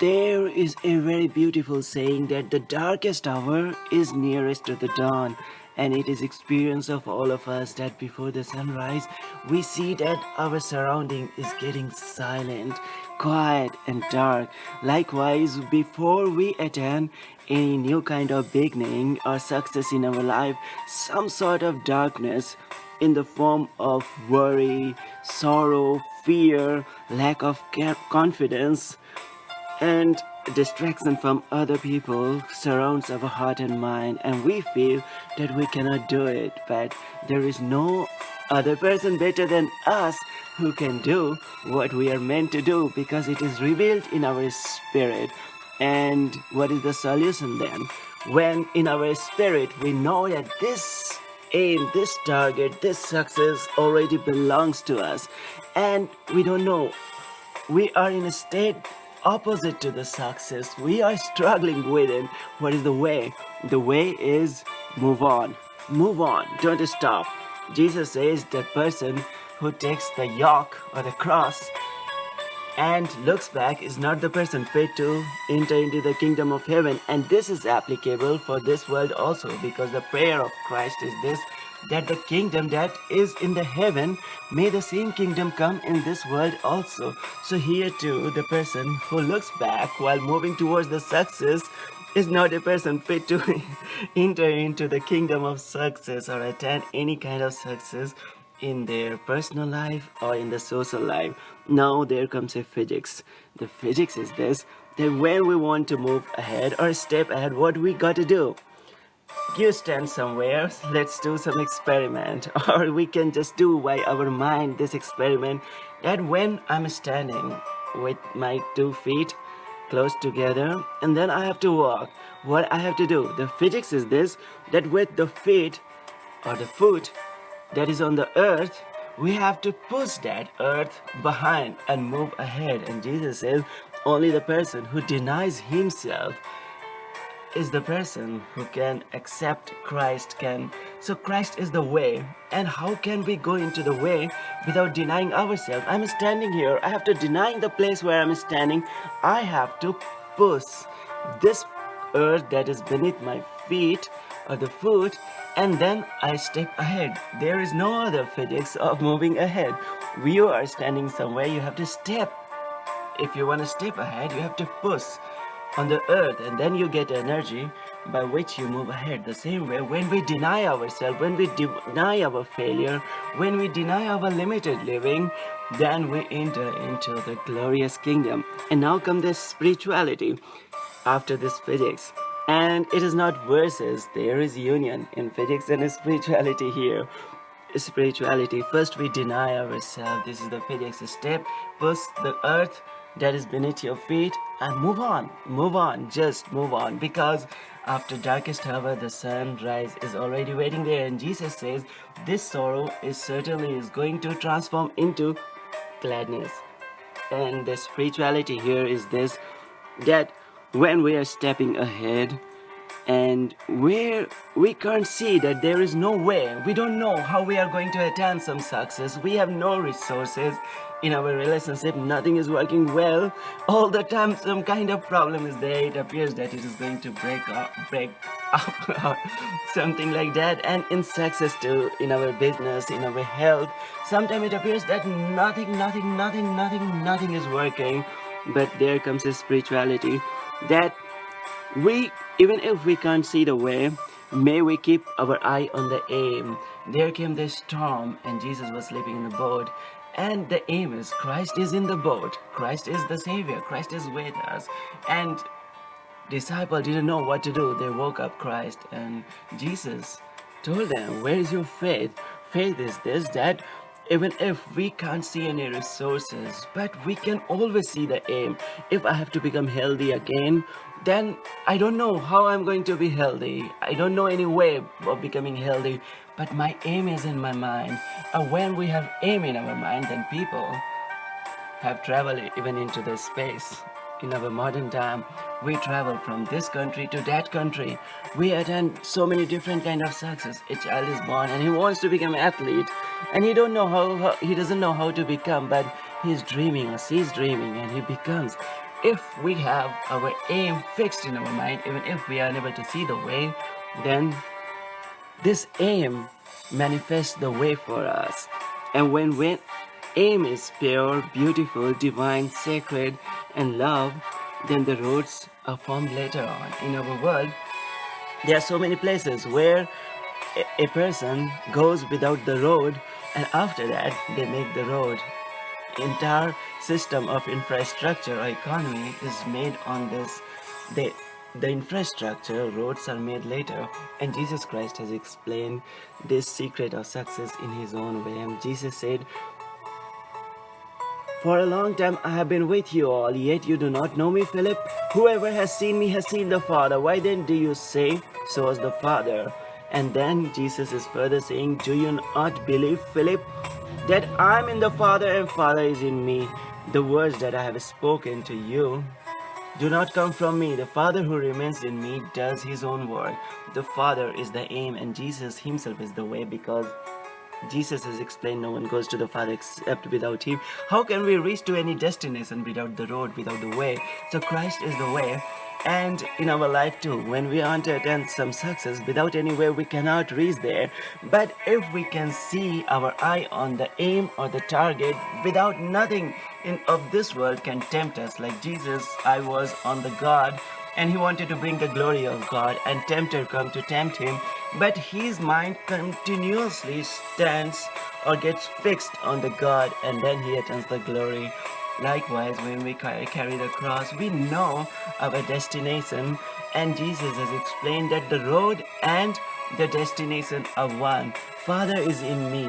There is a very beautiful saying that the darkest hour is nearest to the dawn, and it is experience of all of us that before the sunrise we see that our surrounding is getting silent, quiet and dark. Likewise, before we attain any new kind of beginning or success in our life, some sort of darkness in the form of worry, sorrow, fear, lack of confidence, and distraction from other people surrounds our heart and mind, and we feel that we cannot do it, but there is no other person better than us who can do what we are meant to do, because it is revealed in our spirit. And what is the solution then? When in our spirit we know that this aim, this target, this success already belongs to us, and we don't know, we are in a state opposite to the success. We are struggling with it. What is the way? The way is move on. Move on. Don't stop. Jesus says the person who takes the yoke or the cross and looks back is not the person fit to enter into the kingdom of heaven. And this is applicable for this world also, because the prayer of Christ is this, that the kingdom that is in the heaven, may the same kingdom come in this world also. So here too, the person who looks back while moving towards the success is not a person fit to enter into the kingdom of success or attain any kind of success in their personal life or in the social life. Now there comes a physics. The physics is this, that when we want to move ahead or step ahead, what we got to do? You stand somewhere, let's do some experiment, or we can just do by our mind this experiment, that when I'm standing with my 2 feet close together and then I have to walk, what I have to do? The physics is this, that with the feet or the foot that is on the earth, we have to push that earth behind and move ahead. And Jesus says only the person who denies himself is the person who can accept Christ can. So Christ is the way. And how can we go into the way without denying ourselves? I'm standing here, I have to deny the place where I'm standing. I have to push this earth that is beneath my feet or the foot, and then I step ahead. There is no other physics of moving ahead. You are standing somewhere, you have to step. If you want to step ahead, you have to push on the earth, and then you get energy by which you move ahead. The same way, when we deny ourselves, when we deny our failure, when we deny our limited living, then we enter into the glorious kingdom. And now comes the spirituality after this physics. And it is not verses, there is union in physics and spirituality here. Spirituality, first we deny ourselves. This is the physics step. Push the earth that is beneath your feet and move on, just move on, because after darkest hour the sunrise is already waiting there. And Jesus says this sorrow is certainly going to transform into gladness. And the spirituality here is this, that when we are stepping ahead and where we can't see that there is no way, we don't know how we are going to attain some success, we have no resources in our relationship, nothing is working well, all the time some kind of problem is there, it appears that it is going to break up or something like that. And in success too, in our business, in our health, sometimes it appears that nothing is working. But there comes a spirituality, that we, even if we can't see the way, may we keep our eye on the aim. There came the storm and Jesus was sleeping in the boat, and the aim is Christ is in the boat, Christ is the Savior, Christ is with us. And disciples didn't know what to do. They woke up Christ, and Jesus told them, where is your faith? Faith is this, that even if we can't see any resources, but we can always see the aim. If I have to become healthy again, then I don't know how I'm going to be healthy. I don't know any way of becoming healthy, but my aim is in my mind. And when we have aim in our mind, then people have traveled even into the space. In our modern time, we travel from this country to that country. We attend so many different kind of success. A child is born and he wants to become an athlete, and he don't know how he doesn't know how to become, but he's dreaming or she's dreaming and he becomes. if we have our aim fixed in our mind, even if we are unable to see the way, then this aim manifests the way for us. And when aim is pure, beautiful, divine, sacred, and love, then the roads are formed later on. In our world, there are so many places where a person goes without the road, and after that they make the road. Entire system of infrastructure or economy is made on this. The infrastructure, roads are made later, and Jesus Christ has explained this secret of success in his own way. And Jesus said, "For a long time I have been with you all, yet you do not know me, Philip. Whoever has seen me has seen the Father. Why then do you say, so is the Father?" And then Jesus is further saying, "Do you not believe, Philip, that I am in the Father and Father is in me? The words that I have spoken to you do not come from me. The Father who remains in me does his own work." The Father is the aim, and Jesus himself is the way, because Jesus has explained no one goes to the Father except without him. How can we reach to any destination without the road, without the way? So Christ is the way. And in our life too, when we want to attain some success, without any way we cannot reach there. But if we can see our eye on the aim or the target, without nothing of this world can tempt us. Like Jesus, I was on the God, and he wanted to bring the glory of God, and tempter come to tempt him, but his mind continuously stands or gets fixed on the God, and then he attains the glory. Likewise, when we carry the cross, we know our destination, and Jesus has explained that the road and the destination are one. Father is in me.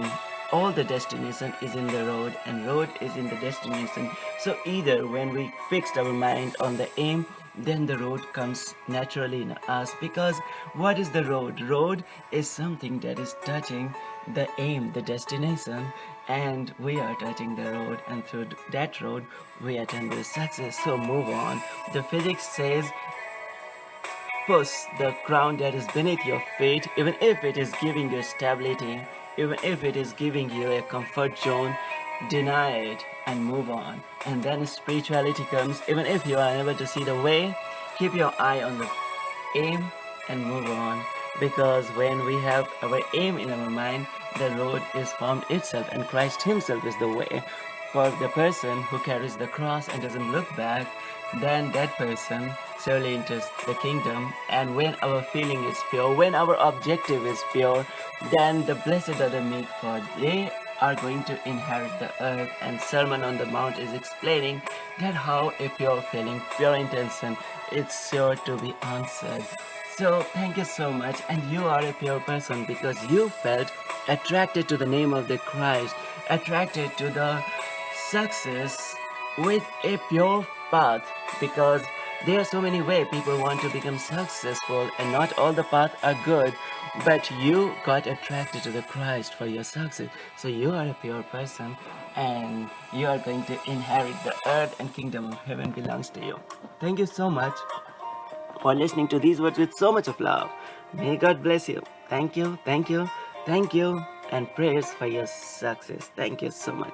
All the destination is in the road, and road is in the destination. So either when we fixed our mind on the aim, then the road comes naturally in us. Because what is the road? Road is something that is touching the aim, the destination, and we are touching the road, and through that road we attain the success. So move on. The physics says, push the ground that is beneath your feet, even if it is giving you stability, even if it is giving you a comfort zone, deny it and move on. And then spirituality comes. Even if you are unable to see the way, keep your eye on the aim and move on. Because when we have our aim in our mind, the road is formed itself, and Christ himself is the way. For the person who carries the cross and doesn't look back, then that person surely enters the kingdom. And when our feeling is pure, when our objective is pure, then the blessed are the meek, for they are going to inherit the earth. And Sermon on the Mount is explaining that how a pure feeling, pure intention, it's sure to be answered. So thank you so much, and you are a pure person because you felt attracted to the name of the Christ, attracted to the success with a pure path, because there are so many ways people want to become successful, and not all the paths are good, but you got attracted to the Christ for your success. So you are a pure person, and you are going to inherit the earth, and kingdom of heaven belongs to you. Thank you so much for listening to these words with so much of love. May God bless you. Thank you, thank you, thank you, and prayers for your success. Thank you so much.